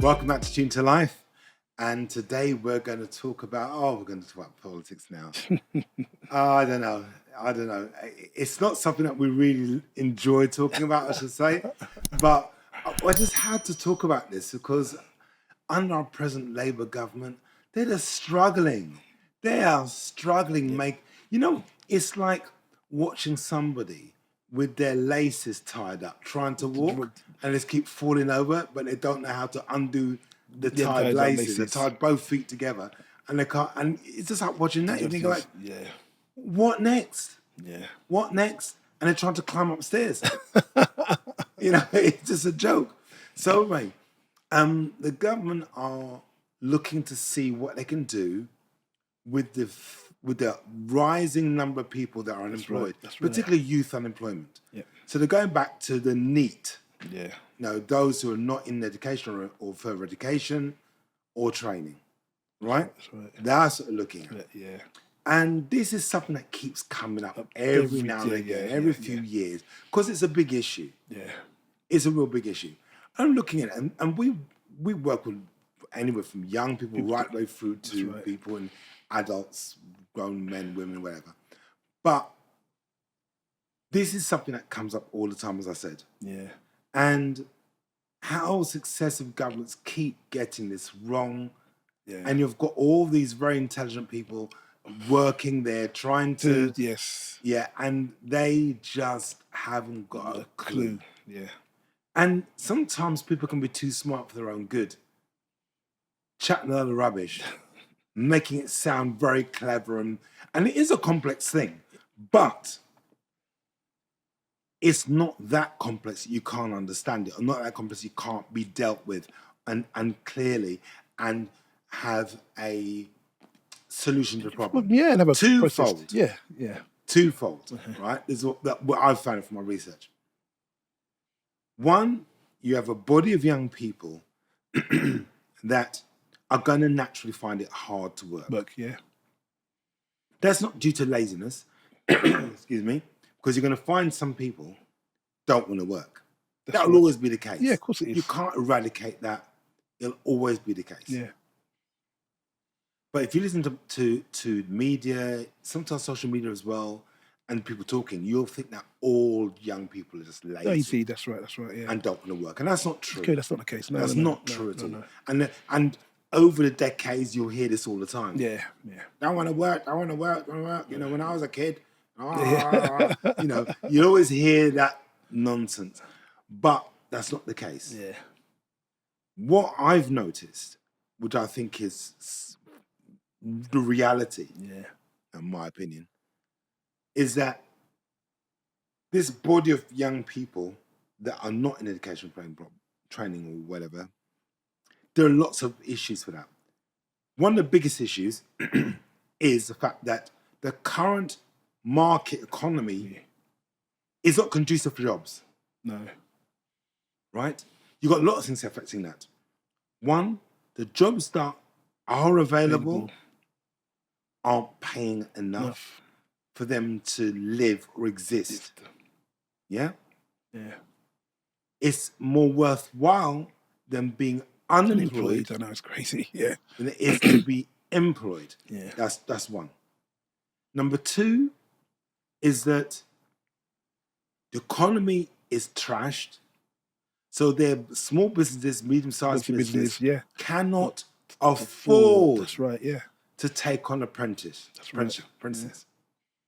Welcome back to Tune to Life. And today we're going to talk about, politics now. I don't know. It's not something that we really enjoy talking about, I should say. But I just had to talk about this because under our present Labour government, they're just struggling. They are struggling. It's like watching somebody with their laces tied up, trying to walk, and just keep falling over, but they don't know how to undo the tied laces. They're tied both feet together, and they can't. And it's just like watching that. You think like, what next? Yeah. What next? And they're trying to climb upstairs. It's just a joke. So, anyway, the government are looking to see what they can do with the rising number of people that are unemployed, particularly youth unemployment. Yeah. So they're going back to the NEET. Yeah. Those who are not in education or further education or training, right? That's right. That's what they're looking at. Yeah. And this is something that keeps coming up every now and again, every few years, because it's a big issue. Yeah. It's a real big issue. I'm looking at it, and we work with anywhere from young people right the way through to people and adults, grown men, women, whatever. But this is something that comes up all the time, as I said. Yeah. And how successive governments keep getting this wrong. Yeah. And you've got all these very intelligent people working there, trying to... Yes. Yeah, and they just haven't got a clue. Yeah. And sometimes people can be too smart for their own good. Chatting a lot of rubbish, making it sound very clever. And it is a complex thing, but it's not that complex that you can't understand it, or not that complex you can't be dealt with and clearly and have a solution to the problem. Well, yeah, and have a twofold. Yeah. Twofold, right? This is what I've found from my research. One, you have a body of young people that are going to naturally find it hard to work. Yeah. That's not due to laziness, excuse me, because you're going to find some people don't want to work. That will always be the case. Yeah, of course it is. You can't eradicate that. It'll always be the case. Yeah. But if you listen to media, sometimes social media as well, and people talking, you'll think that all young people are just lazy. That's right, yeah. And don't want to work. And that's not true. Okay, that's not the case. No, that's not true at all. And over the decades, you'll hear this all the time. Yeah. I want to work. When I was a kid, you always hear that nonsense. But that's not the case. Yeah. What I've noticed, which I think is the reality, in my opinion, is that this body of young people that are not in education training or whatever, there are lots of issues for that. One of the biggest issues is the fact that the current market economy is not conducive for jobs. No. Right? You've got a lot of things affecting that. One, the jobs that are available aren't paying enough for them to live or exist. Yeah? Yeah. It's more worthwhile than being unemployed. I know, it's crazy. Yeah. Than it is to be employed. Yeah. That's one. Number two is that the economy is trashed. So their small businesses, medium-sized businesses cannot afford That's right, yeah. to take on apprentices.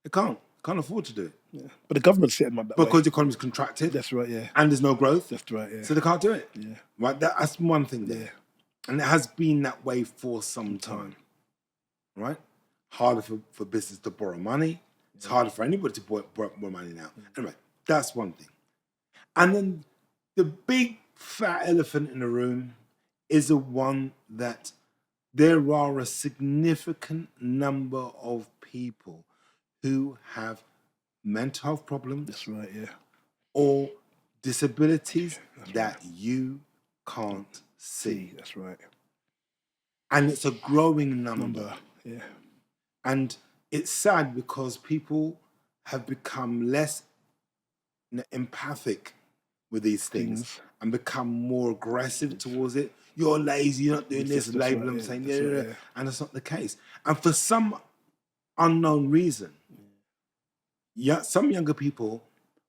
They can't afford to do it. Yeah. But the government's setting up that because way. the economy's contracted. That's right, yeah. And there's no growth. That's right, yeah. So they can't do it. Yeah. Right? That's one thing there. Yeah. And it has been that way for some time. Right? Harder for business to borrow money. It's harder for anybody to borrow money now. Anyway, that's one thing. And then the big fat elephant in the room is the one that there are a significant number of people who have mental health problems. That's right, yeah. Or disabilities that you can't see. That's right. And it's a growing number. Yeah. And it's sad because people have become less empathic with these things Things. and become more aggressive towards it. You're lazy, you're not doing this, That's label right, them yeah, saying, that's yeah, right, yeah, yeah. and that's not the case. And for some unknown reason, some younger people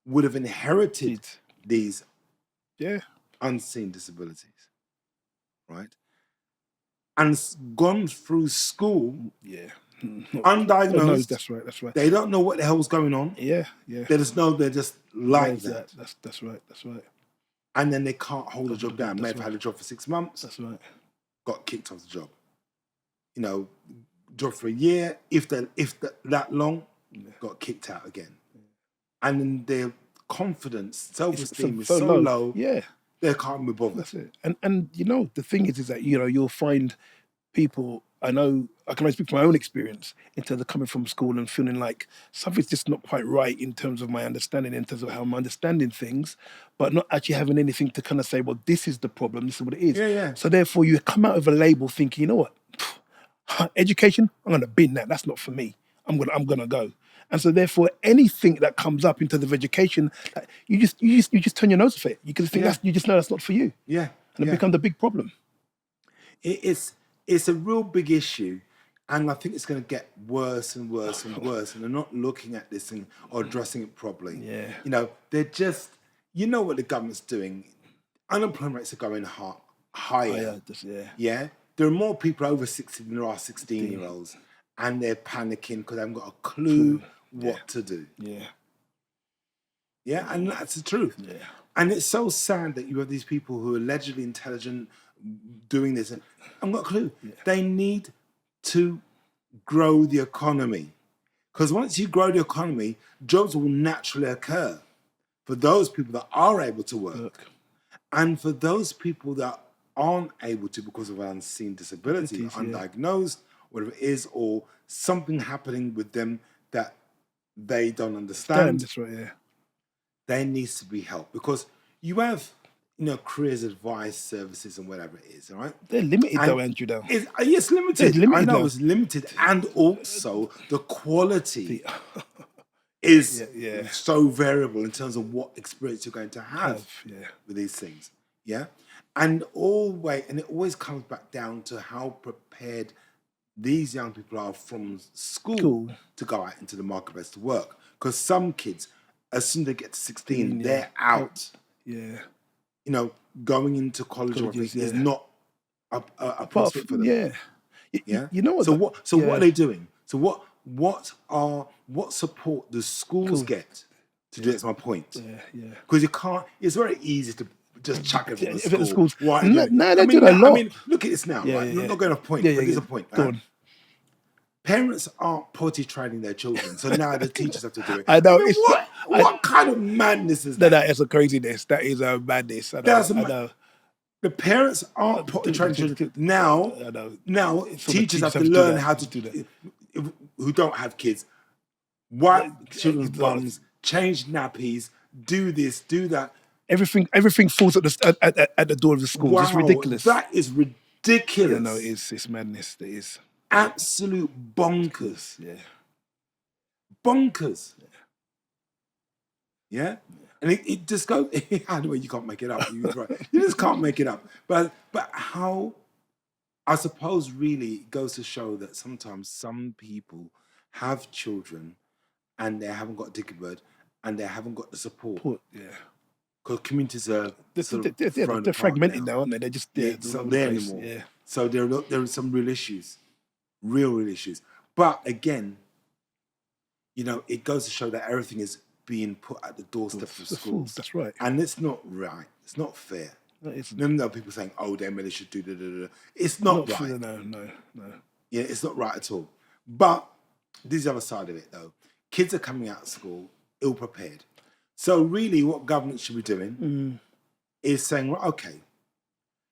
would have inherited Did. these Yeah. unseen disabilities, right? And gone through school Yeah. No, undiagnosed. that's right. That's right. They don't know what the hell's going on. Yeah. Yeah. They just know they're just like that. That's right. That's right. And then they can't hold a job down. May That's have right. had a job for 6 months, That's right. got kicked off the job. You know, job for a year, if that long, got kicked out again. And then their confidence, self-esteem is so low, Yeah. they can't be bothered. That's it. And you know, the thing is that, you know, you'll find people, I know, I can only speak from my own experience in terms of coming from school and feeling like something's just not quite right in terms of my understanding, in terms of how I'm understanding things, but not actually having anything to kind of say, well, this is the problem, this is what it is. Yeah, yeah. So therefore you come out of a label thinking, you know what, education, I'm gonna bin that. That's not for me. I'm gonna go. And so therefore anything that comes up in terms of education, like, you just turn your nose off it. You can think Yeah. you just know that's not for you. Yeah. And it becomes a big problem. It's a real big issue, and I think it's going to get worse and worse and worse. And they're not looking at this or addressing it properly. Yeah. You know, they're just, you know what the government's doing. Unemployment rates are going higher. Yeah. There are more people over 60 than there are 16-year-olds, and they're panicking because they haven't got a clue what to do. Yeah. Yeah, and that's the truth. Yeah. And it's so sad that you have these people who are allegedly intelligent doing this. And I've got a clue. Yeah. They need to grow the economy. Because once you grow the economy, jobs will naturally occur for those people that are able to work. And for those people that aren't able to because of an unseen disability, undiagnosed, whatever it is, or something happening with them that they don't understand. That's right, yeah. There needs to be help, because you have, you know, careers advice services and whatever it is, all right? They're limited though, Andrew. It's limited. They're limited. I know it's limited, and also the quality is so variable in terms of what experience you're going to have with these things. Yeah, and it always comes back down to how prepared these young people are from school to go out into the marketplace to work. Because some kids, as soon as they get to 16, they're out. Yeah. You know, going into college is not a prospect for them. Yeah. Yeah. You know what? So what are they doing? So what support do schools get to do? That's my point. Yeah, yeah. Because you can't. It's very easy to just chuck everything at the schools. Why? No, they do a lot. I mean, look at this now. Right? You're not going off point, but there's a point. Go on. Parents aren't potty training their children, so now the teachers have to do it. I know. What kind of madness is that? That is a craziness. That is a madness. I know. The parents aren't potty training children. Now teachers have to learn how to do that. Who don't have kids, wipe children's bums, change nappies, do this, do that. Everything falls at the door of the school. Wow, it's ridiculous. That is ridiculous. Yeah, no, it's madness. It is absolute bonkers. Yeah, bonkers. Yeah, and it just goes. Anyway, you can't make it up. You just can't make it up. But how? I suppose really it goes to show that sometimes some people have children and they haven't got Dickerbird and they haven't got the support. Yeah. Because communities are they're fragmented now, aren't they? They're just it's not there anymore. Yeah. So there are some real issues. Real issues. But again, you know, it goes to show that everything is being put at the doorstep of schools. That's right. And it's not right. It's not fair. No, people saying, "Oh, the MLA should do da." It's not right. No. Yeah, it's not right at all. But this is the other side of it, though. Kids are coming out of school ill prepared. So really, what government should be doing is saying, well, okay,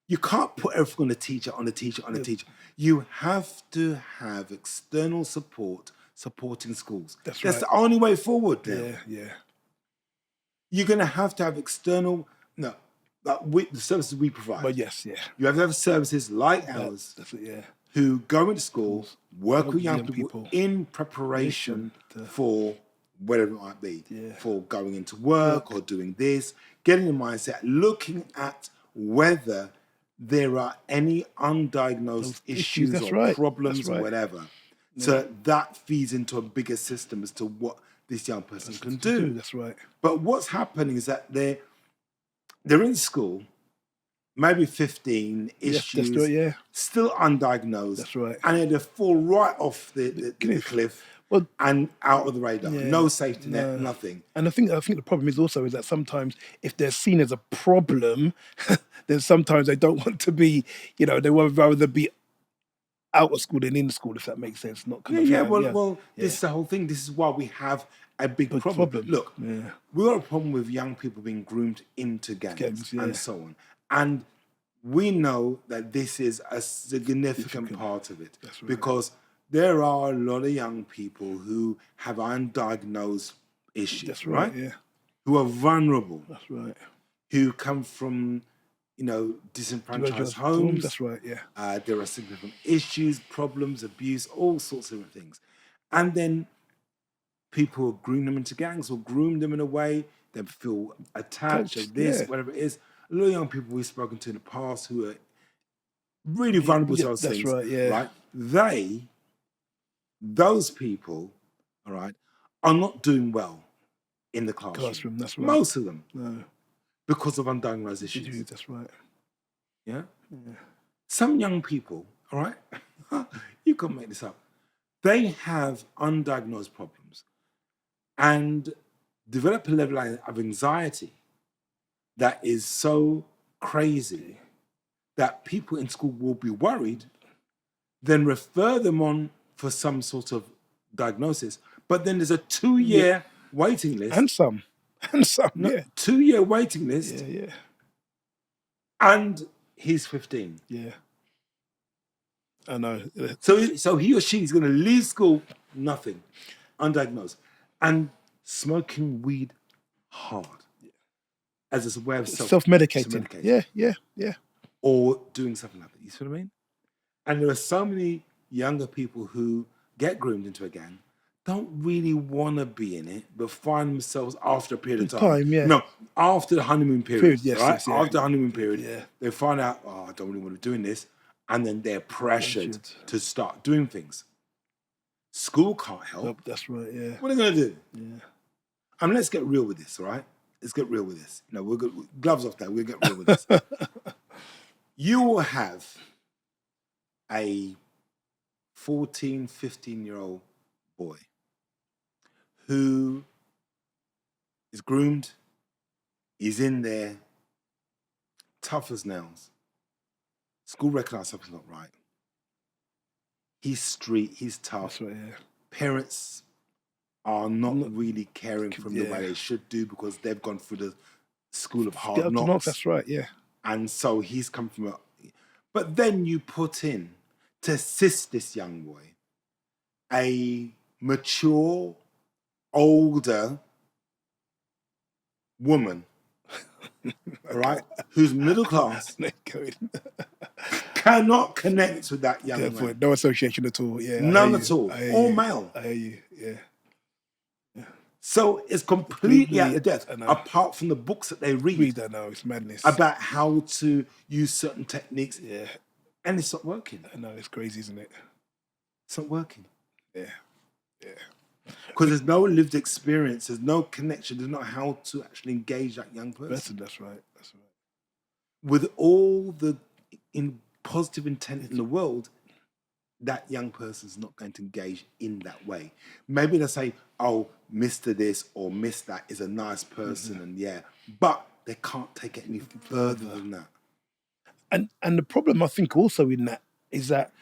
you can't put everything on the teacher. You have to have external support supporting schools. That's the only way forward. Yeah. You're going to have external. With the services we provide. But yes, you have to have services like ours. That's it, who go into schools, work with young people in preparation for whatever it might be, Yeah. for going into work or doing this, getting the mindset, looking at whether there are any undiagnosed issues That's or right. problems That's or right. whatever. So that feeds into a bigger system as to what this young person can do. That's right. But what's happening is that they're in school, maybe 15 Yes, that's issues, right, yeah. still undiagnosed, That's right. and they fall right off the cliff Well, and out of the radar. yeah, No safety net, no. nothing. And I think the problem is also is that sometimes if they're seen as a problem, then sometimes they don't want to be, they would rather be out of school than in school, if that makes sense. Not kind Yeah, of well, this is the whole thing. This is why we have a big big problem. Look, Yeah. we got a problem with young people being groomed into gangs Gangs, yeah. and so on. And we know that this is a significant part of it. That's right. Because there are a lot of young people who have undiagnosed issues, That's right, yeah. who are vulnerable, That's right. who come from, disenfranchised homes. That's right, yeah. There are significant issues, problems, abuse, all sorts of different things. And then people groom them into gangs or groom them in a way they feel attached to this, yeah. whatever it is. A lot of young people we've spoken to in the past who are really vulnerable to those that's things. right, yeah. Right? Those people, all right, are not doing well in the classroom. That's right. Most of them. No. Because of undiagnosed issues. That's right. Yeah? Some young people, all right, you can't make this up. They have undiagnosed problems and develop a level of anxiety that is so crazy that people in school will be worried, then refer them on for some sort of diagnosis. But then there's a 2-year waiting list. And some, yeah. 2-year waiting list. Yeah. And he's 15. Yeah. I know. So he or she is going to leave school, nothing, undiagnosed, and smoking weed hard as a way of self-medicating. Yeah. Or doing something like that. You see what I mean? And there are so many younger people who get groomed into a gang, don't really want to be in it, but find themselves after a period of time. Yeah. After the honeymoon period. Yes, right? Yes, yeah. After the honeymoon period, they find out, I don't really want to be doing this. And then they're pressured to start doing things. School can't help. That's right, yeah. What are they going to do? Yeah. I mean, let's get real with this, all right? Let's get real with this. We're good. Gloves off there. We'll get real with this. You will have a 14, 15-year-old boy who is groomed, he's in there, tough as nails. School recognizes something's not right. He's street, he's tough. That's right, yeah. Parents are not really caring for him the way they should do because they've gone through the school of hard knocks. That's right, yeah. And so he's come from a... But then you put in, to assist this young boy, a mature, older woman, right, who's middle class, cannot connect with that young man. No association at all, yeah. None at all. All male. I hear you, yeah. So it's completely out of depth, apart from the books that they read. I know, it's madness. About how to use certain techniques. Yeah. And it's not working. I know, it's crazy, isn't it? It's not working. Yeah. Because there's no lived experience, there's no connection, there's not how to actually engage that young person. That's right. With all the positive intent in the world, that young person's not going to engage in that way. Maybe they'll say, oh, Mr. This or Miss That is a nice person, and but they can't take it any further than that. And the problem, I think, also in that is that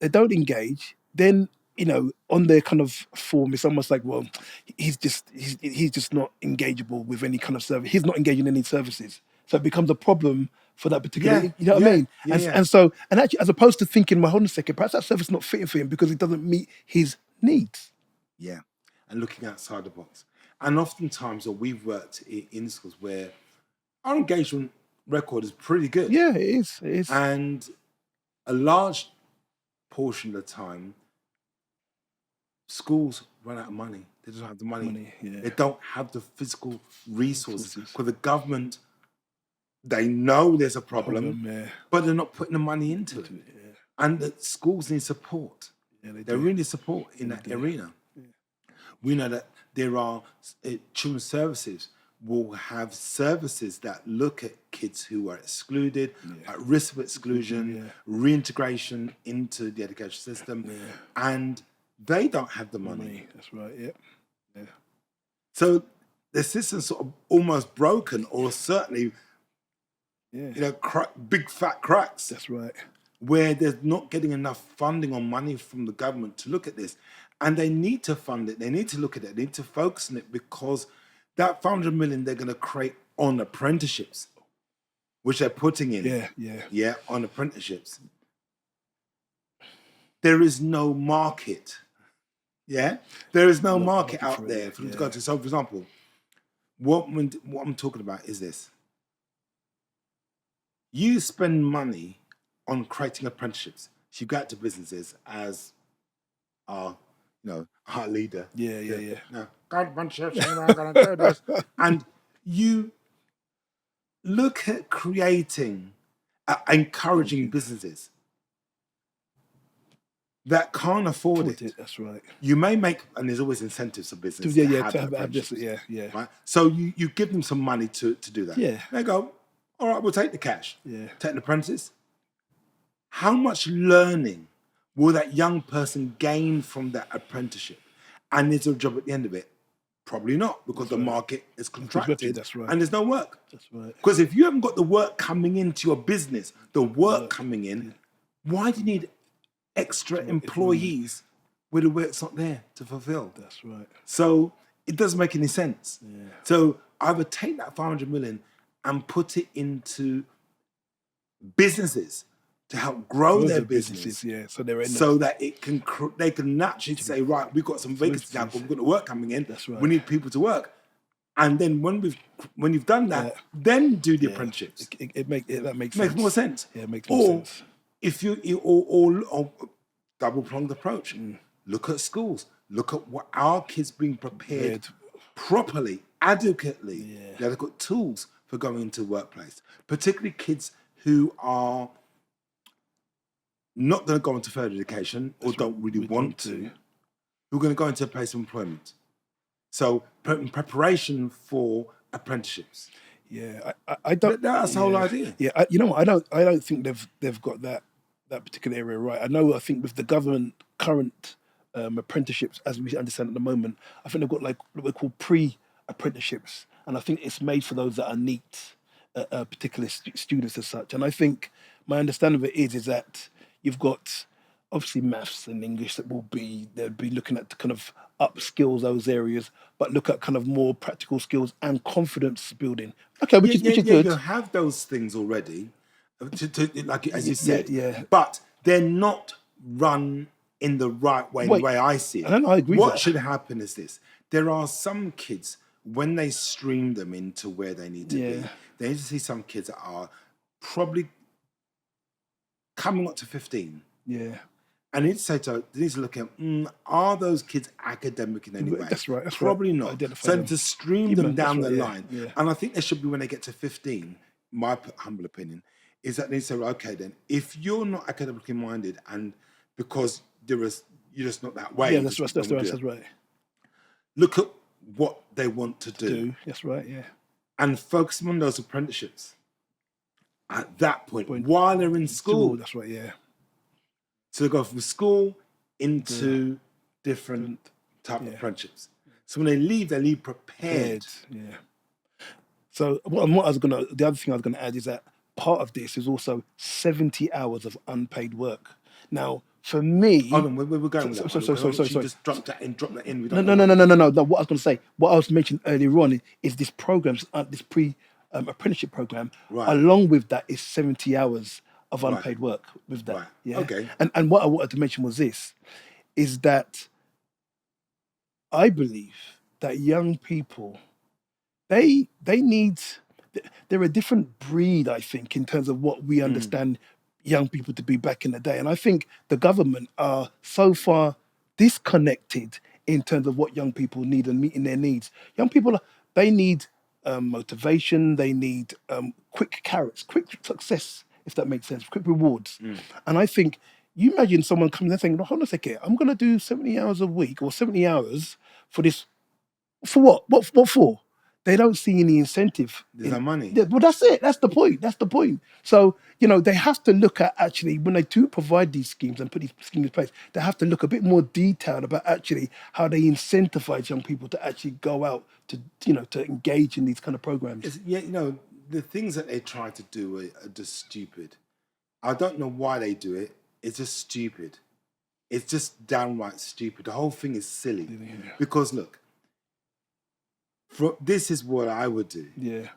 they don't engage. Then, on their kind of form, it's almost like, well, he's just not engageable with any kind of service. He's not engaging in any services. So it becomes a problem for that particular, you know what I mean? And so actually, as opposed to thinking, well, hold on a second, perhaps that service is not fitting for him because it doesn't meet his needs. Yeah, and looking outside the box. And oftentimes, we've worked in schools where our engagement record is pretty good. Yeah, it is. And a large portion of the time, schools run out of money. they don't have the money. Money, yeah. They don't have the physical resources. Resources. Because the government, they know there's a problem, Yeah. but they're not putting the money into it. Yeah. And the schools need support. Yeah, They do. really support in that arena. We know that there are children's services will have services that look at kids who are excluded, at risk of exclusion, reintegration into the education system, and they don't have the money. That's right. Yeah. So the system's sort of almost broken, or certainly, big fat cracks. That's right. Where they're not getting enough funding or money from the government to look at this. And they need to fund it. They need to look at it. They need to focus on it, because that 500 million they're going to create on apprenticeships, which they're putting in. Yeah, on apprenticeships. There is no market. Yeah? There is no market out there for them to go to. So, for example, what I'm talking about is this. You spend money on creating apprenticeships. So you go out to businesses as our leader. Yeah. No, got apprenticeships, I'm gonna do this. And you look at creating, encouraging businesses that can't afford it. That's right. You may make, and there's always incentives for business. To have this. Yeah. Right? So you give them some money to do that. Yeah. They go, all right, we'll take the cash. Yeah. Take an apprentice. How much learning will that young person gain from that apprenticeship? And is there a job at the end of it? Probably not, because the market is contracted. That's right. And there's no work. That's right. Because if you haven't got the work coming into your business, the work coming in, why do you need extra employees where the work's not there to fulfill? That's right. So it doesn't make any sense. Yeah. So I would take that 500 million and put it into businesses to help grow their businesses, so they're in that they can naturally say, right, we've got some vacancies now, but we've got the work coming in. That's right. We need people to work, and then when you've done that, then do the apprenticeships. That makes sense. Makes more sense. Yeah, it makes more sense. If you or double pronged approach, look at schools, look at what our kids being prepared properly, adequately. They've got tools for going into the workplace, particularly kids who are not going to go into further education or don't really want to, who are going to go into a place of employment. So in preparation for apprenticeships. Yeah, I don't. That's the whole idea. Yeah, I don't think they've got that particular area right. I think with the government current apprenticeships, as we understand at the moment, I think they've got like what we call pre-apprenticeships, and I think it's made for those that are NEET, particular students as such. And I think my understanding of it is that you've got obviously maths and English they'll be looking at to kind of upskill those areas, but look at kind of more practical skills and confidence building. Okay, which is good. You have those things already, like as you said. Yeah. But they're not run in the right way. The way I see it. I agree. What should happen is this: there are some kids when they stream them into where they need to be. They need to see some kids that are probably coming up to 15. Yeah. And they need to look at, are those kids academic in any way? That's right. Probably not. So to stream them down the line. Yeah. And I think they should be when they get to 15, my humble opinion, is that they say, okay, then, if you're not academically minded and because you're just not that way. Yeah, that's right. Look at what they want to do. That's right, yeah. And focus on those apprenticeships at that point while they're in school. That's right, yeah. So they go from school into different type of apprenticeships. So when they leave prepared. Yeah. So the other thing I was gonna add is that part of this is also 70 hours of unpaid work. Now, for me, hold on, we're going with that. Sorry. Just drop that in. No. What I was going to say, what I was mentioning earlier on is this program, this apprenticeship program. Right. Along with that is 70 hours of unpaid work with that. Right. Yeah. Okay. And what I wanted to mention was this, is that I believe that young people, they're a different breed, I think, in terms of what we understand young people to be back in the day. And I think the government are so far disconnected in terms of what young people need and meeting their needs. Young people, they need motivation. They need quick carrots, quick success, if that makes sense, quick rewards. And I think you imagine someone coming and saying, "No, hold on a second, I'm going to do 70 hours a week or 70 hours for this. For what? What for?" They don't see any incentive. There's no money. Yeah, well, that's it. That's the point. That's the point. So, they have to look at actually, when they do provide these schemes and put these schemes in place, they have to look a bit more detailed about actually how they incentivize young people to actually go out to engage in these kind of programs. Yeah, the things that they try to do are just stupid. I don't know why they do it. It's just stupid. It's just downright stupid. The whole thing is silly. Because look, this is what I would do. Yeah.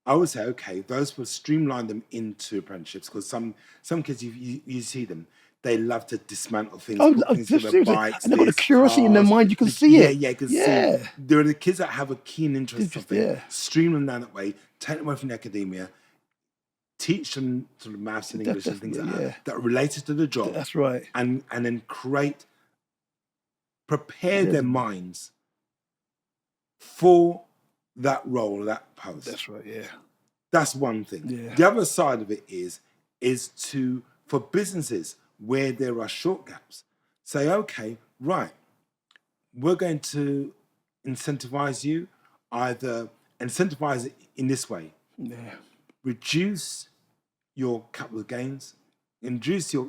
I would say, okay, those would streamline them into apprenticeships, because some kids, you see them, they love to dismantle things, put things in their bikes, and they've got a curiosity in their mind. You can see it. Yeah, you can see. There are the kids that have a keen interest in something. Streamline them down that way, take them away from the academia, teach them sort of maths and English and things like that are related to the job. That's right. And then prepare their minds for that role, that post. That's right, yeah. That's one thing. Yeah. The other side of it is for businesses where there are short gaps, say, okay, right, we're going to incentivize you, either incentivize it in this way. Yeah. Reduce your capital gains, reduce your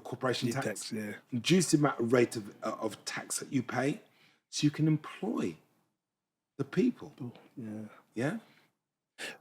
corporation tax, reduce the amount of rate of tax that you pay, so you can employ the people. Yeah.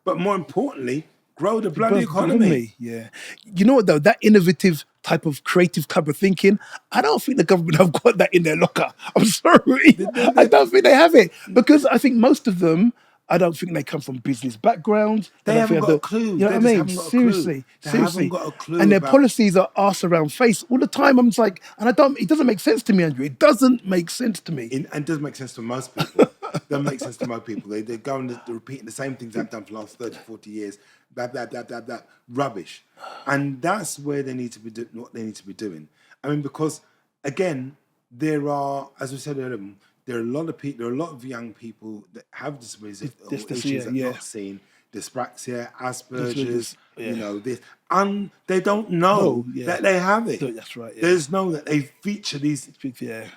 But more importantly, grow the bloody economy. Yeah. You know what though? That innovative type of creative type of thinking, I don't think the government have got that in their locker. I'm sorry. I don't think they have it. Because I think most of them, I don't think they come from business backgrounds. They haven't got a clue. You know what I mean? Seriously. They haven't got a clue. And their policies are arse around face all the time. I'm just like, and it doesn't make sense to me, Andrew. It doesn't make sense to me. And it doesn't make sense to most people. It doesn't make sense to most people. They go and they're repeating the same things they've done for the last 30, 40 years. That rubbish. And that's where they need to be what they need to be doing. I mean, because again, there are, as we said earlier, there are a lot of people. There are a lot of young people that have disabilities or issues that are not seen. Dyspraxia, Asperger's, this, and they don't know that they have it. That's right. Yeah. There's no that they feature these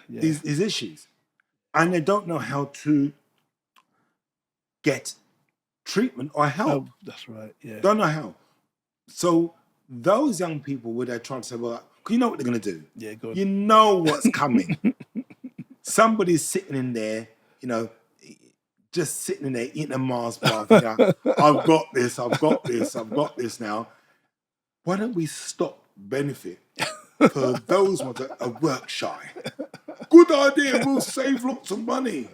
these issues, and they don't know how to get treatment or help. Oh, that's right. Yeah. Don't know how. So those young people, where they're trying to say, well, you know what they're going to do. Yeah, go on. You know what's coming. Somebody's sitting in there, just sitting in there eating a Mars bar. I've got this now. Why don't we stop benefit for those ones that are work shy? Good idea, we'll save lots of money.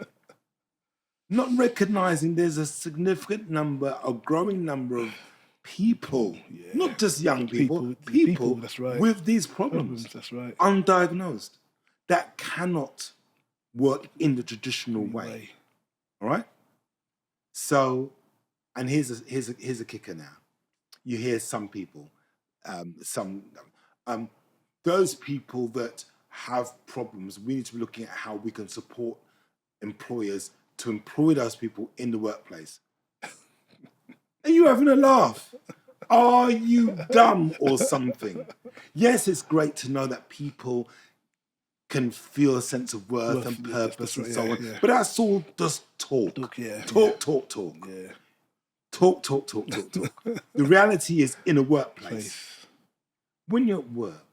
Not recognizing there's a growing number of people, not just young people that's right, with these problems, that's right, undiagnosed, that cannot work in the traditional way. All right. So, and here's a kicker now. You hear some people, those people that have problems. We need to be looking at how we can support employers to employ those people in the workplace. Are you having a laugh? Are you dumb or something? Yes, it's great to know that people can feel a sense of worth and purpose and so on. But that's all just talk. Talk. Yeah. Talk. The reality is, in a workplace, when you're at work,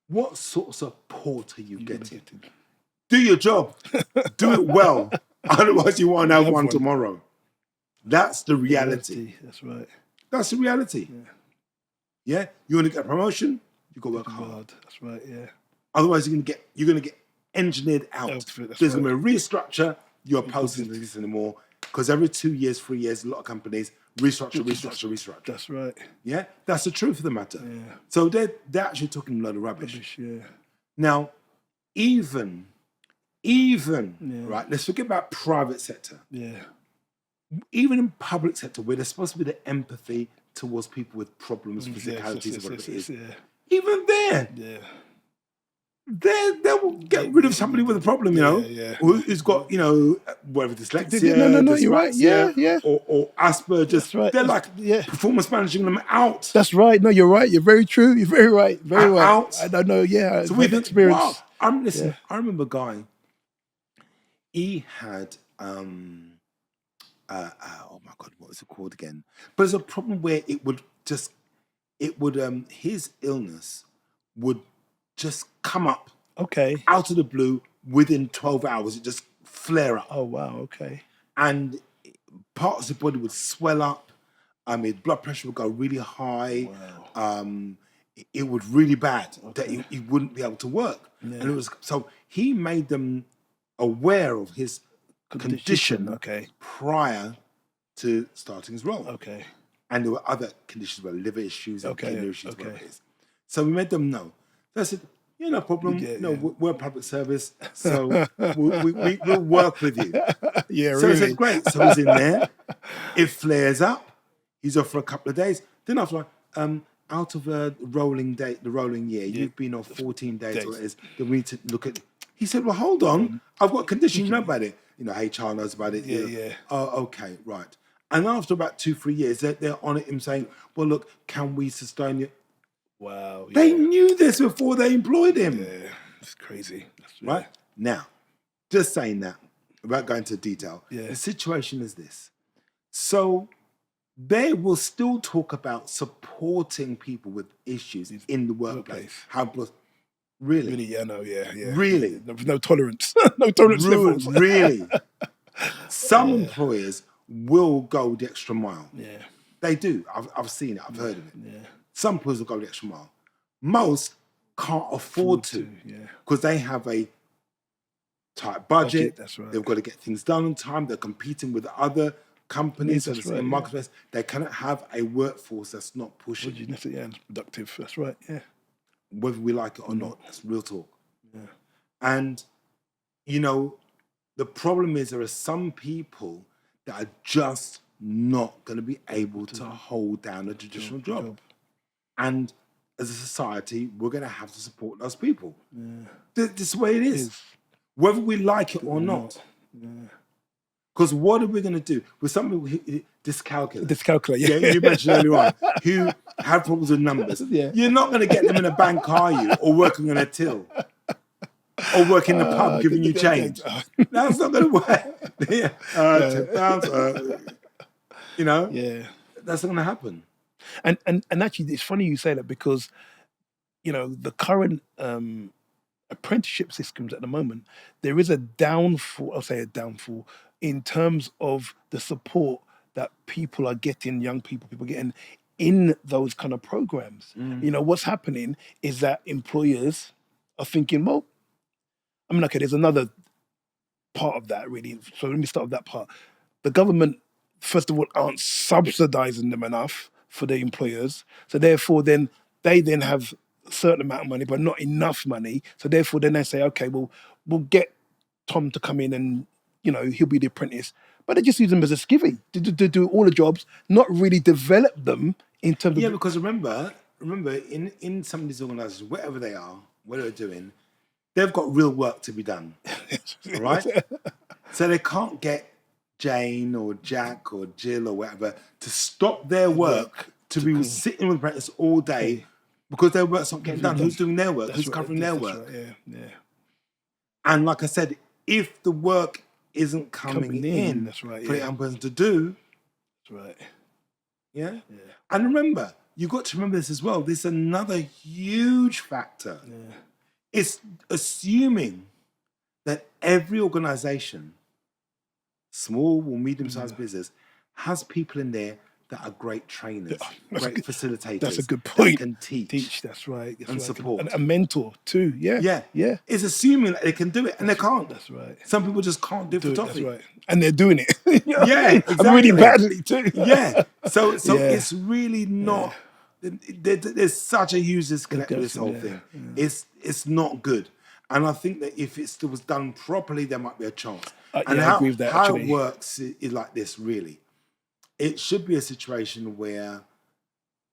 what sort of support are you getting? Do your job. Do it well. Otherwise, you won't have one tomorrow. That's the reality. That's right. That's the reality. Yeah? You want to get a promotion? You got to work hard. That's right, yeah. Otherwise, you're going to get engineered out. There's going to be a restructure. Your post isn't exist anymore, because every 2 years, 3 years, a lot of companies restructure. That's right. Yeah, that's the truth of the matter. Yeah. So they're actually talking a lot of rubbish. Yeah. Now, even right, let's forget about private sector. Yeah. Even in public sector, where there's supposed to be the empathy towards people with problems, physicalities, whatever it is. Even there. Yeah. they will get rid of somebody with a problem, you know, yeah. who's got, you know, whatever, No, dyslexia, you're right. Yeah, dyspraxia, yeah. or Asperger's. That's right. They're like Yeah. performance managing them out, That's right. No, you're right. You're very true. You're very right. Very right. out. I don't know. Yeah, So I've we had think, wow. experience. Listen, Yeah. I remember a guy. He had oh my god, what was it called again? But there's a problem where his illness would just come up Okay. out of the blue within 12 hours. It just flare up, Oh wow. Okay. and parts of the body would swell up. His blood pressure would go really high. Wow. It was really bad that he wouldn't be able to work, and it was so he made them aware of his condition Okay. prior to starting his role. Okay. And there were other conditions, where liver issues and Okay, kidney issues, okay. whatever it is. So we made them know. So I said, yeah, no problem. Yeah, no, yeah. we're a public service, so we'll work with you. Yeah. So I Really. said, great. So he's in there. It flares up. He's off for a couple of days. Then after, out of the rolling year, you've been off 14 days, or what it is. Then we need to look at. He said, well, hold on. I've got a condition. You know about it. You know, HR knows about it. Yeah, you know. yeah. Oh, okay, right. And after about 2-3 years, they're on it, him saying, well, look, can we sustain you? Wow. Yeah. They knew this before they employed him. Yeah. It's crazy. Right? Now, just saying that, without going into detail, Yeah. the situation is this. So they will still talk about supporting people with issues in the workplace. Really? Really. Yeah. No. Yeah. Yeah. Really? No tolerance. No tolerance levels. Really? Some employers will go the extra mile. Yeah. They do. I've seen it. I've heard of it. Yeah. Some employers will go the extra mile. Most can't afford to, because they have a tight budget. That's right. They've got to get things done on time. They're competing with other companies That's in right, marketplace. They cannot have a workforce that's not pushing, Yeah. It's productive. That's right. Yeah. whether we like it or not. That's real talk. Yeah. And, you know, the problem is there are some people that are just not going to be able to hold down a traditional job. And as a society, we're going to have to support those people. Yeah. This is the way it is. Whether we like it or not. Because what are we going to do with somebody who dyscalculia? Yeah. You mentioned earlier on, who have problems with numbers. Yeah. You're not going to get them in a bank, are you? Or working on a till. Or working in the pub giving you change. That's not going to work. £10, you know? Yeah. That's not going to happen. And actually, it's funny you say that, because, you know, the current apprenticeship systems at the moment, there is a downfall. I'll say a downfall in terms of the support that people are getting, young people getting in those kind of programs. You know, what's happening is that employers are thinking, well, I mean, okay, there's another part of that, really. So let me start with that part. The government, first of all, aren't subsidizing them enough for the employers. So therefore, then they have a certain amount of money, but not enough money. So therefore, then they say, okay, well, we'll get Tom to come in and, you know, he'll be the apprentice. But they just use them as a skivvy to do all the jobs, not really develop them in terms of... Yeah, because remember, in some of these organizations, whatever they are, what they're doing, they've got real work to be done. All right? So they can't get Jane or Jack or Jill or whatever to stop their work to be sitting with apprentice all day because their work's not getting done. Who's doing their work? Who's covering their work? Right. Yeah. And like I said, if the work isn't coming in that's right, for the young person to do, that's right. Yeah? And remember, you've got to remember this as well. This is another huge factor. Yeah. It's assuming that every organization, small or medium-sized business, has people in there that are great trainers, great facilitators. That's a good point. That can teach. That's right. And support. And a mentor too. Yeah. It's assuming that they can do it, and they can't. That's right. Some people just can't do photography. That's right. And they're doing it. Yeah, exactly. And really badly too. Yeah. So it's really not... There's such a huge disconnect with this whole thing. Yeah. It's not good. And I think that if it was done properly, there might be a chance. And I agree with that, how it works is like this, really. It should be a situation where,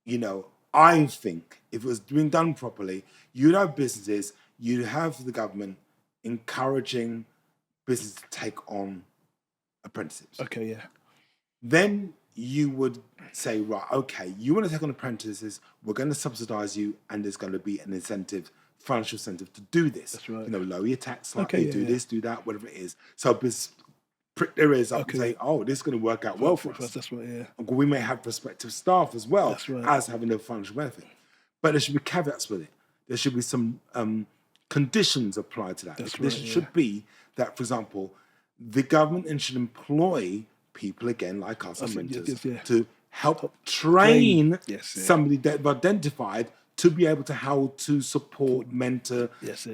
you know, I think if it was being done properly, you'd have businesses, you have the government encouraging business to take on apprenticeships. Okay, yeah. Then you would say, right, okay, you want to take on apprentices, we're going to subsidize you, and there's going to be an incentive, financial incentive to do this. That's right. You know, lower your tax slightly, Okay, do yeah. this, do that, whatever it is. So business prick their ears up and say, oh, this is going to work out well for us. That's right, yeah. We may have prospective staff as well That's right. as having a financial benefit. But there should be caveats with it. There should be some conditions applied to that. That's The condition right, yeah. should be that, for example, the government should employ people, again, like us, and mentors, to help train somebody that they've identified to be able to how to support, mentor,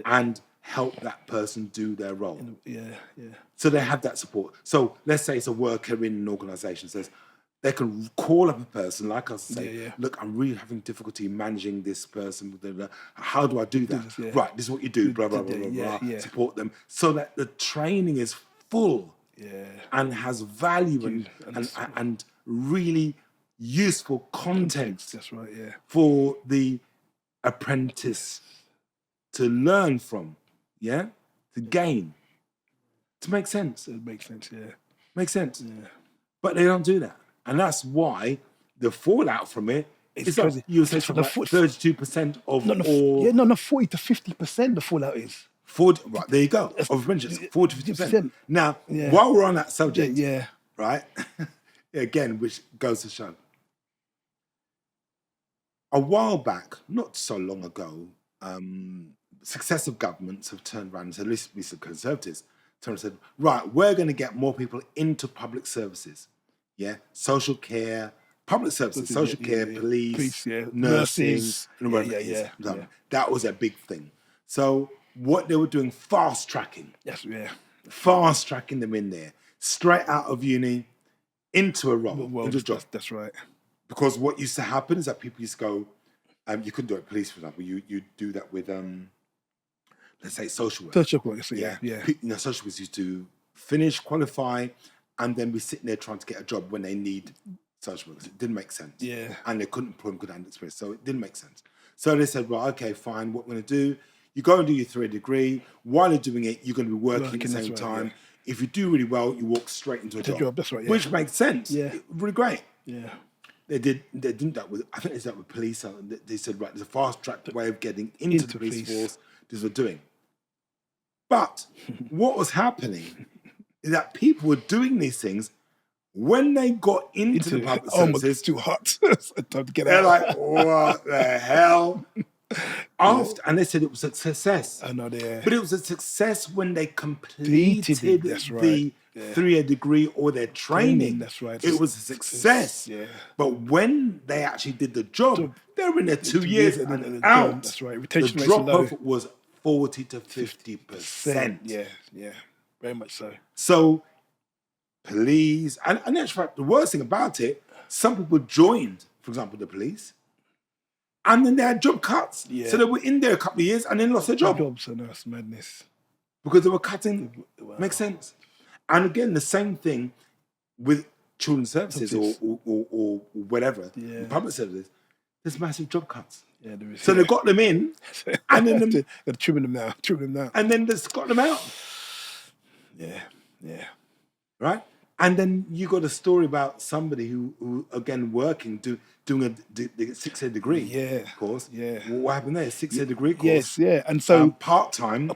and help that person do their role. So they have that support. So let's say it's a worker in an organisation, says they can call up a person like us and say, look, I'm really having difficulty managing this person. How do I do that? Right, this is what you do, blah, blah, blah, blah, blah. Support them so that the training is full and has value and really useful content. That's right, yeah. For the apprentice to learn from, to gain, to make sense. It makes sense, yeah. Makes sense. Yeah. But they don't do that. And that's why the fallout from it is like, you say something like 32% of all... Yeah, no, 40 to 50% the fallout is. 40, right, there you go. Of apprenticeships, 40 to 50%. Now, while we're on that subject, right, again, which goes to show, a while back, not so long ago, successive governments have turned around and said, at least some Conservatives, turned and said, right, we're going to get more people into public services. Social care, public services, social care, police, nursing, that was a big thing. So what they were doing, fast tracking. Fast tracking them in there, straight out of uni, into a role, into a job. That's right. Because what used to happen is that people used to go, you couldn't do it with police, for example, you do that with, let's say, social work. Social work, social workers used to finish, qualify, and then be sitting there trying to get a job when they need social workers. It didn't make sense. And they couldn't employ them good hand experience, so it didn't make sense. So they said, well, okay, fine, what we're going to do, you go and do your 3-year degree. While you're doing it, you're going to be working at the same time. If you do really well, you walk straight into a job. That's right, Which makes sense. Really great. They didn't that with, I think they did that with police. They said, right, there's a fast track way of getting into the police force. This is what we're doing. But what was happening is that people were doing these things when they got into the public services. It's too hot. Time to get they're out. like, what the hell? And they said it was a success. I know they are. But it was a success when they completed the 3-year degree or their training. That's right. It was a success. But when they actually did the job, they were in there 2 years and out. That's right. Retention the drop-off was 40 to 50%. Yeah. Very much so. So, police, and in fact, the worst thing about it, some people joined, for example, the police, and then they had job cuts. So they were in there a couple of years and then lost their job. So that's madness. Because they were cutting. Makes sense. And again, the same thing with children's services or whatever, public services. There's massive job cuts. There is. So they got them in, and then they're trimming them now. And then they got them out. Yeah. Right? And then you got a story about somebody who again, working, doing the 6-year degree course. What happened there? 6-year degree course. And so part-time.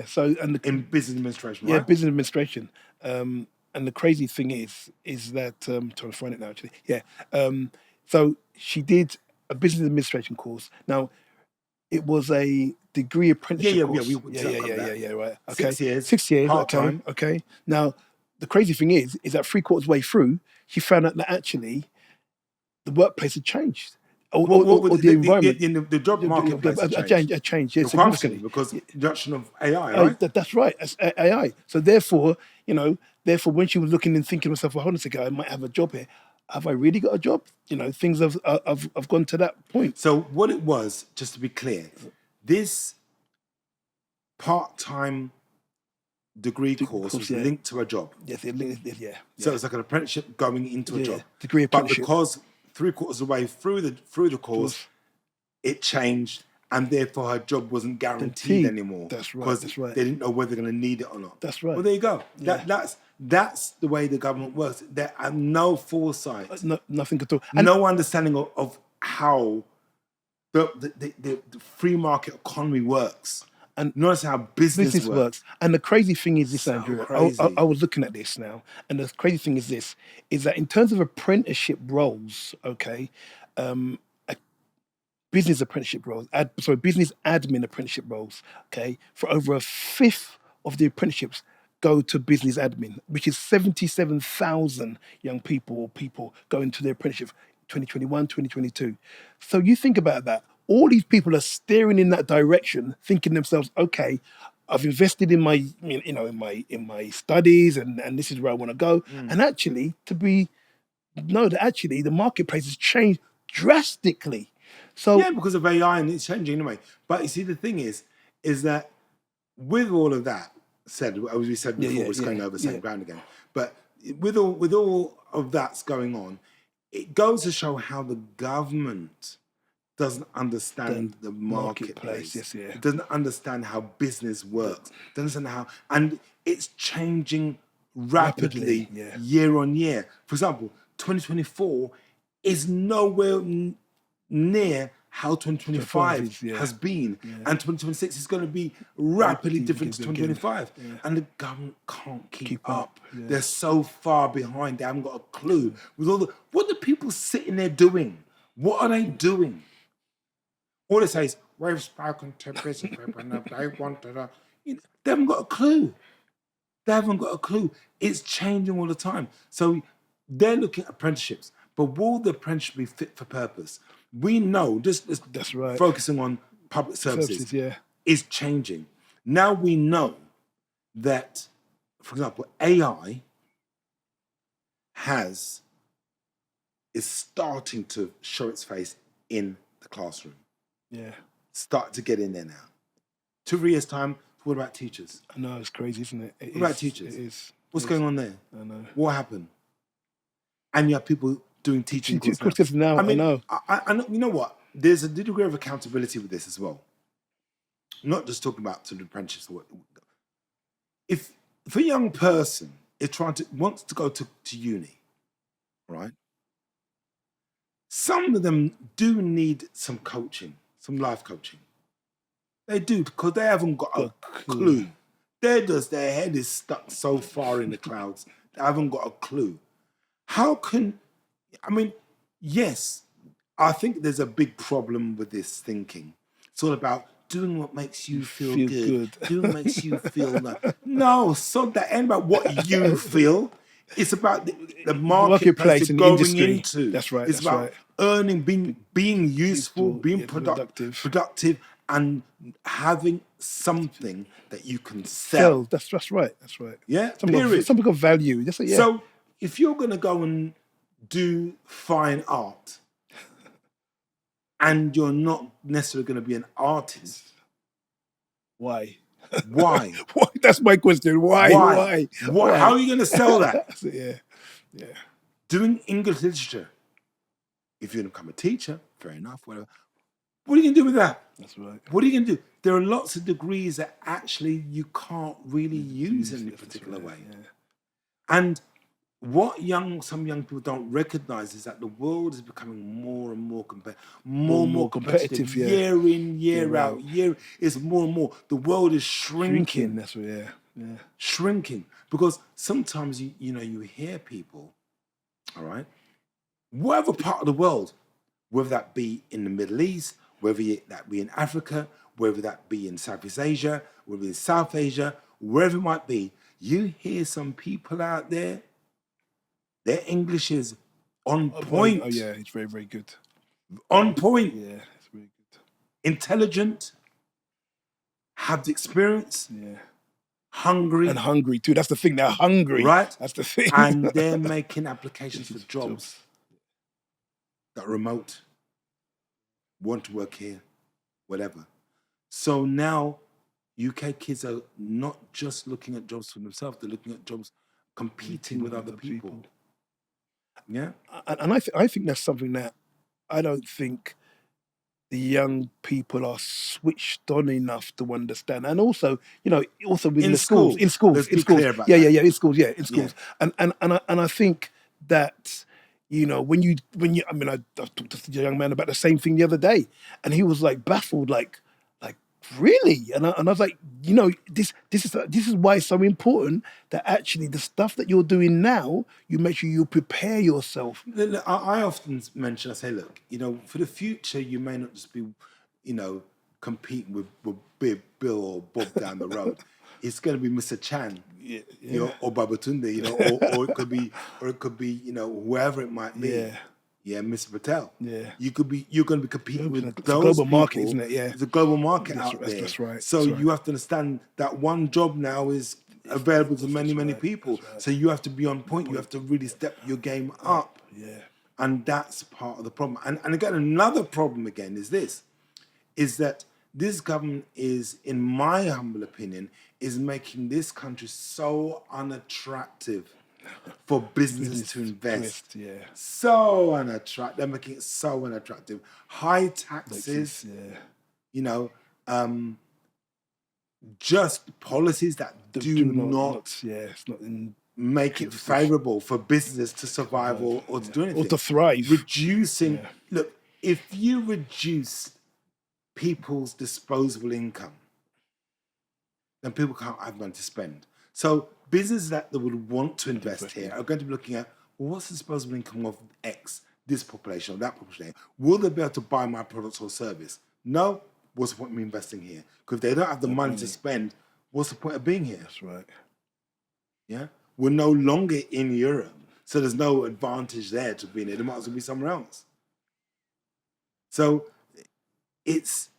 So in business administration, right? Business administration. And the crazy thing is that I'm trying to find it now actually. So she did a business administration course. Now, it was a degree apprenticeship course. Right. Okay. 6 years. 6 years. Part-time. Okay. Now, the crazy thing is that 3/4 way through, she found out that actually the workplace had changed. Or the environment. The job marketplace had changed. Significantly. Because introduction of AI, right? That's right. It's AI. So therefore, when she was looking and thinking to herself, well, hold on a second, I might have a job here. Have I really got a job? Things have gone to that point. So what it was, just to be clear, this part-time degree course was linked to a job. So it's like an apprenticeship going into a job. Degree apprenticeship. But because 3/4 of the way through the course, it changed and therefore her job wasn't guaranteed Guaranteed. anymore. That's right, Because that's right. they didn't know whether they're going to need it or not. That's right. Well, there you go. Yeah. That's the way the government works. There are no foresight, Nothing at all. And no understanding of how the free market economy works. And notice how business works. And the crazy thing is this, So Andrew. crazy. I was looking at this now, and the crazy thing is this: is that in terms of apprenticeship roles, okay, business apprenticeship roles, business admin apprenticeship roles, okay, for over a fifth of the apprenticeships go to business admin, which is 77,000 young people or people going to their apprenticeship 2021, 2022. So you think about that. All these people are steering in that direction, thinking themselves, okay, I've invested in my, in my studies, and this is where I want to go. And actually, actually the marketplace has changed drastically. So Yeah, because of AI and it's changing anyway. But you see, the thing is that with all of that said, as we said before, it's going over the same ground again. But with all of that's going on, it goes to show how the government doesn't understand the marketplace. Yes, yeah. It doesn't understand how business works. Doesn't understand how, and it's changing rapidly year on year. For example, 2024 is nowhere near how 2025 has been, and 2026 is going to be rapidly different to 2025, and the government can't keep up. They're so far behind; they haven't got a clue. With all what are people sitting there doing? What are they doing? All they say is, "We've spoken to business people and they wanted to." They haven't got a clue. They haven't got a clue. It's changing all the time. So they're looking at apprenticeships, but will the apprenticeship be fit for purpose? We know, just that's right. Focusing on public services is changing. Now we know that, for example, AI is starting to show its face in the classroom. Yeah. Start to get in there now. 2 years' time, what about teachers? I know, it's crazy, isn't it? What about teachers? It is. What's going on there? I know. What happened? And you have people doing teaching courses now. I mean, I know, you know what? There's a degree of accountability with this as well. Not just talking about sort of apprenticeships. If a young person is wants to go to uni, right? Some of them do need some coaching, some life coaching. They do, because they haven't got a clue. Their head is stuck so far in the clouds, they haven't got a clue. Yes, I think there's a big problem with this thinking. It's all about doing what makes you feel good. Doing what makes you feel nice. No, so that ain't about what you feel. It's about the marketplace you're going into. That's right. It's about earning, being useful, being productive, and having something that you can sell. That's right. That's right. Yeah, something of value. So if you're going to go and do fine art, and you're not necessarily going to be an artist, why? Why? That's my question. Why? How are you going to sell that? Yeah. Doing English literature, if you're going to become a teacher, fair enough, whatever. What are you going to do with that? That's right. What are you going to do? There are lots of degrees that actually you can't really use in a particular way. Yeah. And what some young people don't recognize is that the world is becoming more and more competitive. Year in, year out. It's more and more. The world is shrinking. That's right. Yeah. Shrinking. Because sometimes you hear people, all right, whatever part of the world, whether that be in the Middle East, whether that be in Africa, whether that be in Southeast Asia, whether in South Asia, wherever it might be, you hear some people out there, their English is on point. Oh yeah, it's very, very good. On point. Yeah, it's very good. Intelligent, have the experience. Yeah. Hungry. And hungry too. That's the thing. They're hungry. Right. That's the thing. And they're making applications for jobs that are remote, want to work here, whatever. So now UK kids are not just looking at jobs for themselves, they're looking at jobs competing with other people. Yeah. And I think that's something that I don't think the young people are switched on enough to understand, and also, also within In the schools, in schools, schools, let's in be schools, clear about yeah, that. in schools, in Yeah. schools, and I think that, when you, I mean, I talked to a young man about the same thing the other day, and he was like baffled, like really, and I was like, this is why it's so important that actually the stuff that you're doing now, you make sure you prepare yourself. Look, I often mention, I say, look, for the future, you may not just be, competing with Big Bill or Bob down the road. It's going to be Mr. Chan, Yeah, or Babatunde, or it could be, whoever it might be. yeah, Yeah, Mr. Patel. yeah. You're going to be competing with It's a those global market, people. isn't it? Yeah, It's a global market out there. that's right. So That's you right. have to understand that one job now is available to many, many right. people. That's right. So you have to be on point. You have to really step your game up. Yeah, And that's part of the problem. And again, another problem again is that this government is, in my humble opinion, is making this country so unattractive for businesses to invest. yeah. So unattractive. They're making it so unattractive. High taxes, Yeah. Just policies that do not Yeah, it's not in make it favorable for business to survive or to do anything. or to thrive. Reducing, look, if you reduce people's disposable income, then people can't have money to spend. So businesses that would want to invest here are going to be looking at, well, what's the disposable income of X, this population or that population? Will they be able to buy my products or service? No. What's the point of me investing here? Because if they don't have the money to spend, what's the point of being here? That's right. Yeah, we're no longer in Europe, so there's no advantage there to being here. There might as well be somewhere else. So it's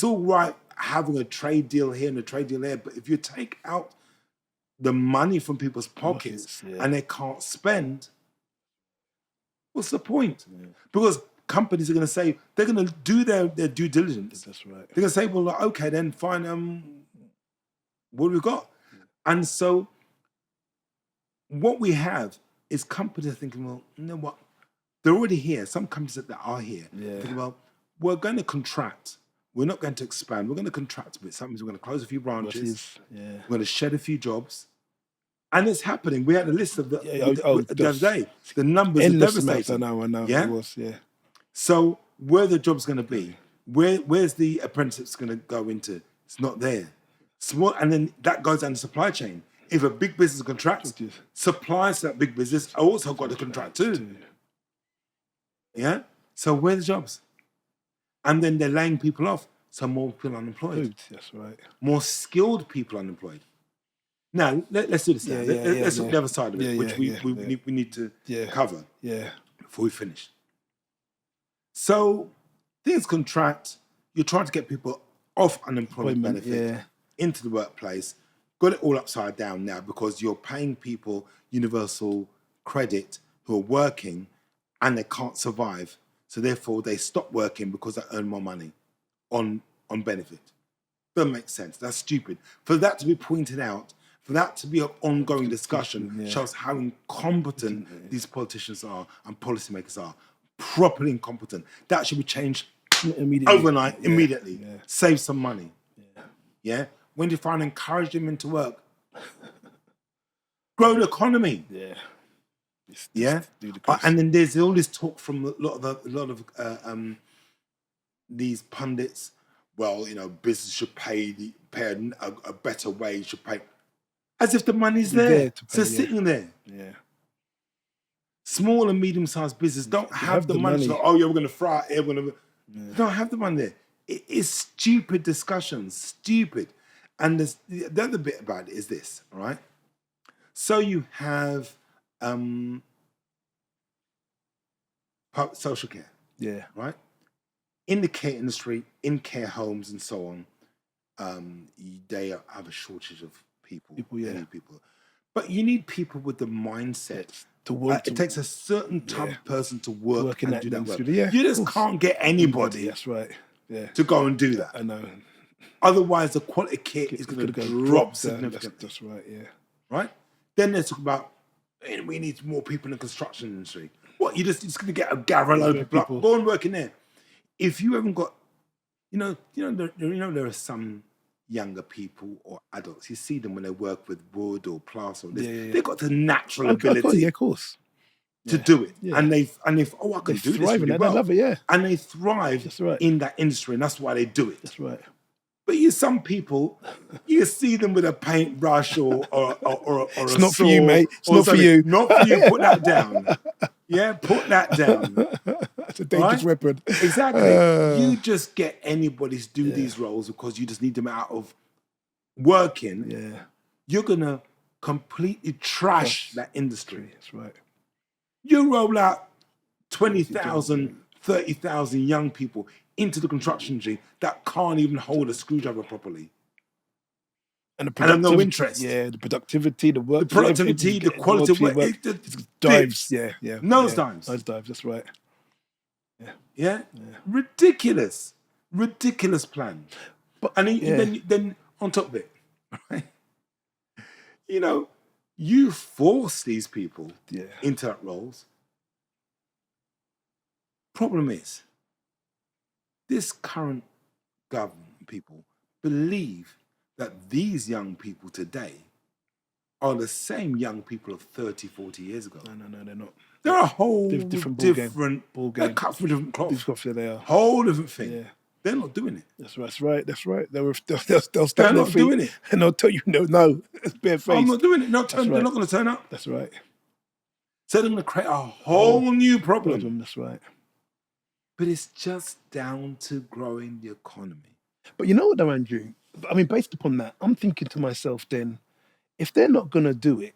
all right having a trade deal here and a trade deal there, but if you take out the money from people's pockets and they can't spend, what's the point? Because companies are going to say, they're going to do their due diligence. That's right. They're going to say, well, okay, then fine. What have we got? And so what we have is companies thinking, well, you know what? They're already here. Some companies that are here thinking, well, we're going to contract. We're not going to expand. We're going to contract a bit. That means we're going to close a few branches. We're going to shed a few jobs. And it's happening. We had a list of the other day. The numbers are devastating. I know. Yeah? It was, So where are the jobs going to be? Where's the apprenticeships going to go into? It's not there. Small, and then that goes down the supply chain. If a big business contracts, suppliers to that big business are also got to contract too. Yeah? So where are the jobs? And then they're laying people off. So more people unemployed. That's right. More skilled people unemployed. Now, let's do this now. Let's look at the other side of it, which we need to cover before we finish. So things contract. You're trying to get people off unemployment benefit into the workplace. Got it all upside down now because you're paying people universal credit who are working and they can't survive. So therefore, they stop working because they earn more money on benefit. Doesn't make sense. That's stupid. For that to be pointed out, for that to be an ongoing discussion, shows how incompetent these politicians are and policymakers are. Properly incompetent. That should be changed overnight, immediately. Save some money. Yeah? When do you find encourage them into work? Grow the economy. Yeah. And then there's all this talk from a lot of these pundits. Well, business should pay a better wage, should pay, as if the money's there. So sitting there. Yeah. Small and medium-sized business don't have the money. So, we're going to fry it. They don't have the money there. It is stupid discussions, stupid. And the other bit about it is this, all right? So you have social care, right? In the care industry, in care homes and so on, they have a shortage of people. People. But you need people with the mindset to work. It takes a certain type of person to work and do that work. You just can't get anybody. That's right. To go and do that. I know. Otherwise, the quality of care is going to drop significantly. That's right. Yeah. Right. Then they talk about we need more people in the construction industry. What? You're just going to get a gather load of people. Go and work in there. If you haven't got There are some younger people or adults. You see them when they work with wood or plaster or this. Yeah. They've got the natural Of course, ability yeah, of course. to Yeah. do it, Yeah. and I They can do this thrive in really that. well. They love it, yeah. And they thrive That's right. in that industry, and that's why they do it. That's right. But some people, you see them with a paintbrush or It's a not for saw you, mate. It's or not for something. you. Not for you. Put that down. Yeah, put that down. It's a dangerous weapon. Exactly. You just get anybody to do these roles because you just need them out of working. Yeah. You're gonna completely trash that industry. That's right. You roll out 20,000, 30,000 young people into the construction industry that can't even hold a screwdriver properly. And the And have no interest. Yeah, the productivity, the work, The productivity, the quality of work, it dives. Yeah. Nosedives. Nosedives, that's right. Yeah? Ridiculous plan. But And then on top of it, right? You force these people into that roles. Problem is, this current government people believe that these young people today are the same young people of 30, 40 years ago. No, they're not. They're a whole different ball game. They're cut from different cloth. They are. Whole different thing. Yeah. They're not doing it. That's right. They'll stand They're on their not feet doing it. and they'll tell you no. It's bare-faced. I'm not doing it. That's They're right. not going to turn up. That's right. So they're going to create a whole new problem. That's right. But it's just down to growing the economy. But you know what, though, Andrew? I mean, based upon that, I'm thinking to myself then, if they're not going to do it,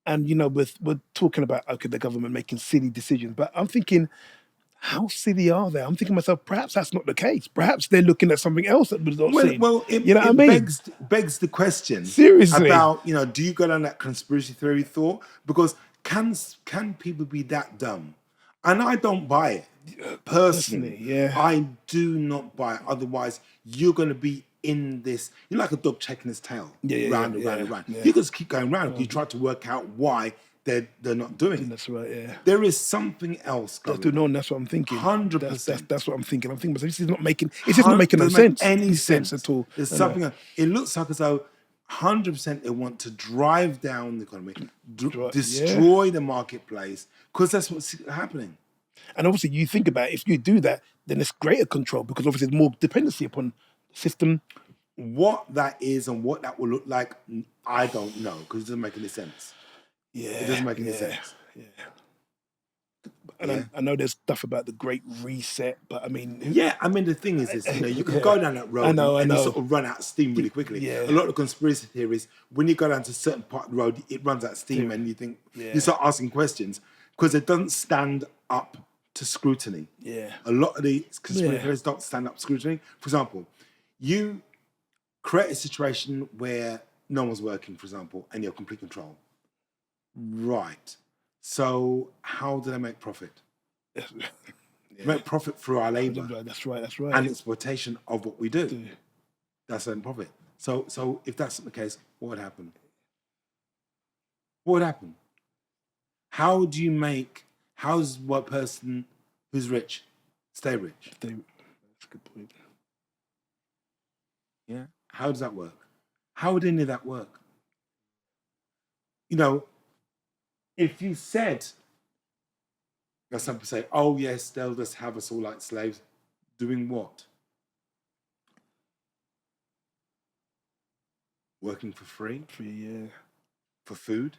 and, we're talking about, okay, the government making silly decisions, but I'm thinking, how silly are they? I'm thinking to myself, perhaps that's not the case. Perhaps they're looking at something else that was not seen. Well, begs the question. Seriously. About, do you go down that conspiracy theory thought? Because can people be that dumb? And I don't buy it. Personally, yeah. I do not buy it. Otherwise, you're going to be in this. You're like a dog checking his tail, round and round. Yeah. You just keep going round. You try to work out why they're not doing it. That's right. Yeah. There is something else going on. That's what I'm thinking. 100%. That's what I'm thinking. I'm thinking this is not making. It's just not making no sense. Any sense at all. There's something. It looks like as though 100% they want to drive down the economy, destroy the marketplace, because that's what's happening. And obviously, you think about it, if you do that, then it's greater control because obviously there's more dependency upon the system. What that is and what that will look like, I don't know because it doesn't make any sense. Yeah, it doesn't make any sense. Yeah. And I know there's stuff about the Great Reset, but I mean... the thing is you can go down that road and you sort of run out of steam really quickly. Yeah. A lot of conspiracy theories, when you go down to a certain part of the road, it runs out of steam and you think, you start asking questions because it doesn't stand up to scrutiny. Yeah. A lot of the conspiracy theories don't stand up to scrutiny. For example, you create a situation where no one's working, for example, and you're complete control. Right. So how do they make profit? Make profit through our labour. That's right. And exploitation of what we do. That's their profit. So if that's not the case, what would happen? What would happen? How's one person who's rich stay rich? That's a good point. Yeah. How does that work? How would any of that work? If you said, some people say, oh yes, they'll just have us all like slaves. Doing what? Working for free? For food?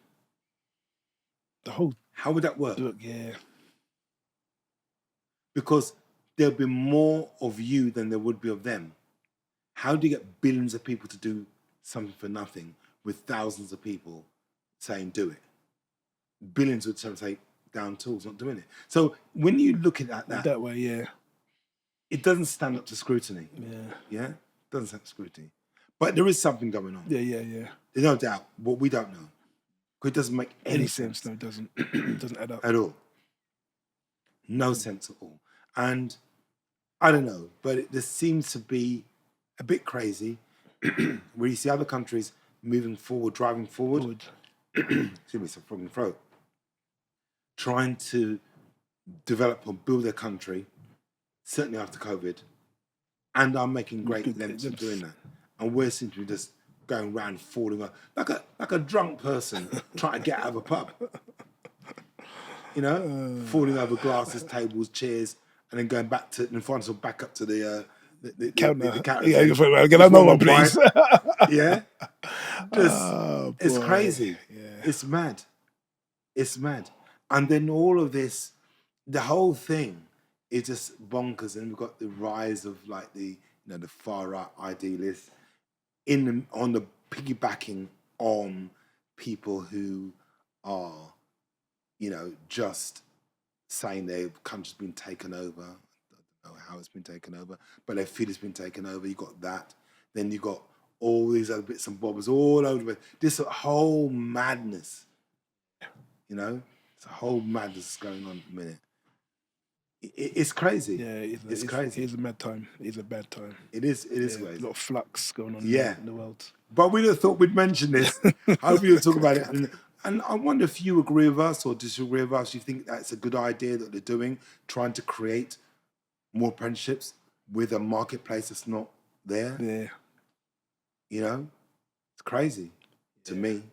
How would that work? Yeah. Because there'll be more of you than there would be of them. How do you get billions of people to do something for nothing with thousands of people saying do it? Billions would say down tools, not doing it. So when you look at that way, it doesn't stand up to scrutiny. Yeah, it doesn't stand up to scrutiny. But there is something going on. Yeah. There's no doubt. What we don't know, because it doesn't make any sense. No, it doesn't. It doesn't add up at all. No sense at all. And I don't know, but this seems to be a bit crazy where you see other countries moving forward, driving forward. Excuse me, it's a frog in the throat. Trying to develop or build their country, certainly after COVID, and are making great Good- attempts at them- doing that. And we're simply just going around falling over like a drunk person trying to get out of a pub. You know, falling over glasses, tables, chairs, and then going back to and find yourself back up to the Counter. counter. Yeah, saying, you're like, "Just another one, more wine." please. Yeah, just Oh, it's boy. crazy. Yeah. It's mad. It's mad. And then all of this, the whole thing is just bonkers. And we've got the rise of like the far right idealists on the piggybacking on people who are, just saying their country's been taken over. I don't know how it's been taken over, but they feel it's been taken over. You got that. Then you got all these other bits and bobs all over the place. This whole madness, it's a whole madness going on at the minute. It's crazy. Yeah, it's crazy. It's a mad time. It's a bad time. It is Yeah, crazy. a lot of flux going on Yeah. in the world. But we'd have thought we'd mention this. Hopefully we'll talk about it. And I wonder if you agree with us or disagree with us. You think that's a good idea that they're doing, trying to create more apprenticeships with a marketplace that's not there? Yeah. It's crazy to me.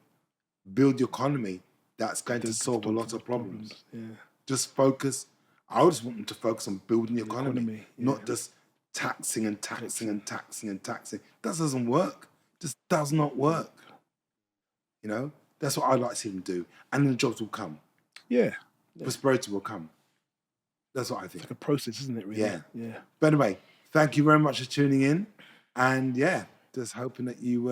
Build your economy. That's going to solve a lot of problems. Yeah. Just focus. I just want them to focus on building the economy, economy, not just taxing and taxing and taxing and taxing. That doesn't work. Just does not work. That's what I'd like to see them do. And then the jobs will come. Yeah. Prosperity will come. That's what I think. It's like a process, isn't it, really? Yeah. Yeah. But anyway, thank you very much for tuning in. And yeah, just hoping that you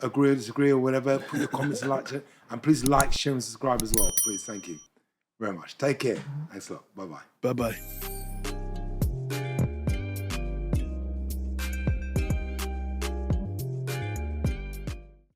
agree or disagree or whatever. Put your comments and like it. And please like, share, and subscribe as well. Please, thank you very much. Take care. Thanks a lot. Bye-bye. Bye-bye.